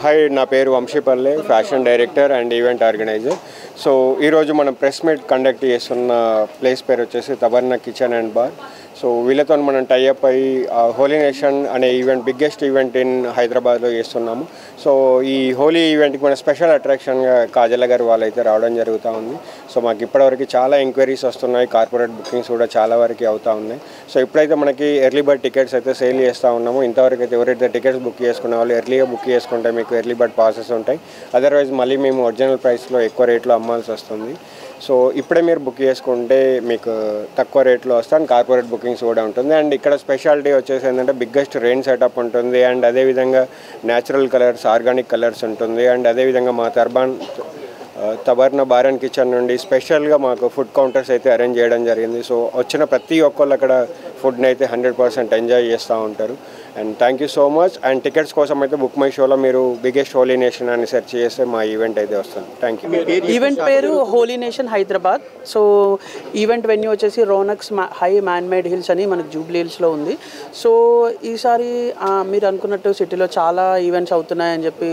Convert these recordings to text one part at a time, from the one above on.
Hi, నా పేరు Vamshipalle, fashion director and event organiser. So ఈరోజు మనం ప్రెస్ మీట్ కండక్ట్ చేస్తున్న ప్లేస్ పేరు వచ్చేసి Taverna kitchen and bar. So వీళ్ళతో మనం టైఅప్ అయ్యి హోలీ నేషన్ అనే ఈవెంట్, బిగ్గెస్ట్ ఈవెంట్ ఇన్ హైదరాబాద్లో చేస్తున్నాము. సో ఈ హోలీ ఈవెంట్కి మన స్పెషల్ అట్రాక్షన్గా కాజల గారు వాళ్ళైతే రావడం జరుగుతూ ఉంది. సో మాకు ఇప్పటివరకు చాలా ఎంక్వైరీస్ వస్తున్నాయి, కార్పొరేట్ బుకింగ్స్ కూడా చాలా వరకు అవుతూ ఉన్నాయి. సో ఇప్పుడైతే మనకి ఎర్లీ బర్డ్ టికెట్స్ అయితే సేల్ చేస్తూ ఉన్నాము. ఇంతవరకు అయితే ఎవరైతే టికెట్స్ బుక్ చేసుకునే వాళ్ళు ఎర్లీగా బుక్ చేసుకుంటే మీకు ఎర్లీ బర్డ్ పాసెస్ ఉంటాయి. అదర్వైజ్ మళ్ళీ మేము ఒరిజినల్ ప్రైస్లో ఎక్కువ రేట్లో అమ్మాల్సి వస్తుంది. సో ఇప్పుడే మీరు బుక్ చేసుకుంటే మీకు తక్కువ రేట్లో వస్తాను. కార్పొరేట్ బుకింగ్స్ కూడా ఉంటుంది. అండ్ ఇక్కడ స్పెషాలిటీ వచ్చేసి ఏంటంటే బిగ్గెస్ట్ రెయిన్ సెటప్ ఉంటుంది. అండ్ అదేవిధంగా న్యాచురల్ కలర్స్, ఆర్గానిక్ కలర్స్ ఉంటుంది. అండ్ అదేవిధంగా మా తబర్నా బార్ అండ్ కిచెన్ నుండి స్పెషల్గా మాకు ఫుడ్ కౌంటర్స్ అయితే అరేంజ్ చేయడం జరిగింది. సో వచ్చిన ప్రతి ఒక్కళ్ళు అక్కడ ఫుడ్ని అయితే 100% ఎంజాయ్ చేస్తూ ఉంటారు. And thank you so much. And tickets కోసం అయితే బుక్ మై షోలో మీరు బిగ్గెస్ట్ హోలీ నేషన్ అని సెర్చ్ చేస్తే మా ఈవెంట్ అయితే వస్తుంది. Thank you. ఈవెంట్ పేరు Holi nation Hyderabad. So event venue వచ్చేసి రోనక్స్ హై మ్యాన్మేడ్ హిల్స్ అని మనకు జూబ్లీ హిల్స్లో ఉంది. సో ఈసారి మీరు అనుకున్నట్టు సిటీలో చాలా ఈవెంట్స్ అవుతున్నాయని చెప్పి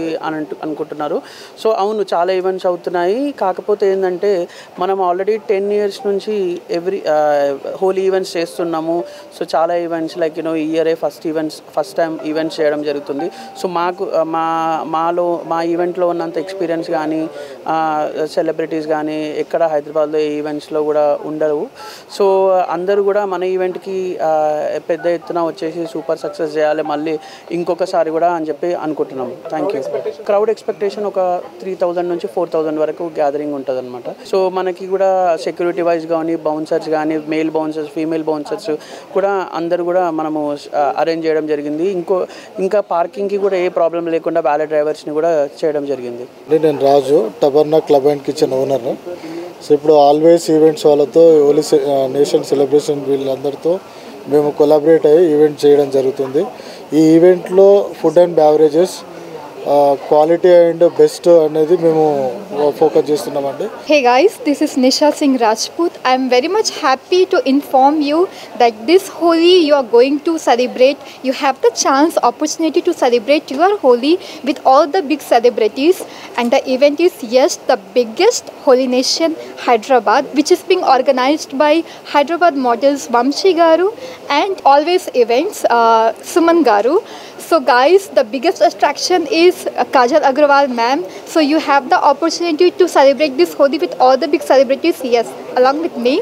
అనుకుంటున్నారు. సో అవును, చాలా ఈవెంట్స్ అవుతున్నాయి. కాకపోతే ఏంటంటే మనం ఆల్రెడీ 10 years నుంచి హోలీ ఈవెంట్స్ చేస్తున్నాము. సో చాలా ఈవెంట్స్ లైక్ ఈ ఇయరే ఫస్ట్ టైం ఈవెంట్స్ చేయడం జరుగుతుంది. సో మా ఈవెంట్లో ఉన్నంత ఎక్స్పీరియన్స్ కానీ సెలబ్రిటీస్ కానీ ఎక్కడ హైదరాబాద్లో ఈ ఈవెంట్స్లో కూడా ఉండవు. సో అందరూ కూడా మన ఈవెంట్కి పెద్ద ఎత్తున వచ్చేసి సూపర్ సక్సెస్ చేయాలి మళ్ళీ ఇంకొకసారి కూడా అని చెప్పి అనుకుంటున్నాము. Thank you. క్రౌడ్ ఎక్స్పెక్టేషన్ ఒక 3000 నుంచి 4000 వరకు గ్యాదరింగ్ ఉంటుంది అనమాట. సో మనకి కూడా సెక్యూరిటీ వైజ్ కానీ బౌన్సర్స్ కానీ మేల్ బౌన్సర్స్, ఫీమేల్ బౌన్సర్స్ కూడా అందరూ కూడా మనము అరేంజ్ చేయడం జరిగింది. ఇంకా పార్కింగ్కి కూడా ఏ ప్రాబ్లం లేకుండా వ్యాలే డ్రైవర్స్ని కూడా చేయడం జరిగింది. నేను Raju, Taverna club and kitchen owner. So ఇప్పుడు ఆల్వేస్ ఈవెంట్స్ వాళ్ళతో హోలీ నేషన్ సెలబ్రేషన్ వీళ్ళందరితో మేము కొలాబరేట్ అయ్యి ఈవెంట్ చేయడం జరుగుతుంది. ఈ ఈవెంట్లో food and beverages quality and best అనేది మేము ఫోకస్ చేస్తున్నామండి. Hey guys, this is Nisha Singh Rajput. I am very much happy to inform you that this Holi you are going to celebrate. You have the opportunity to celebrate your Holi with all the big celebrities, and the event is the biggest Holi Nation Hyderabad, which is being organized by Hyderabad models Vamshi Garu and Always Events Suman Garu. So guys, the biggest attraction is Kajal Agrawal ma'am. So you have the opportunity to celebrate this Holi with all the big celebrities, along with me.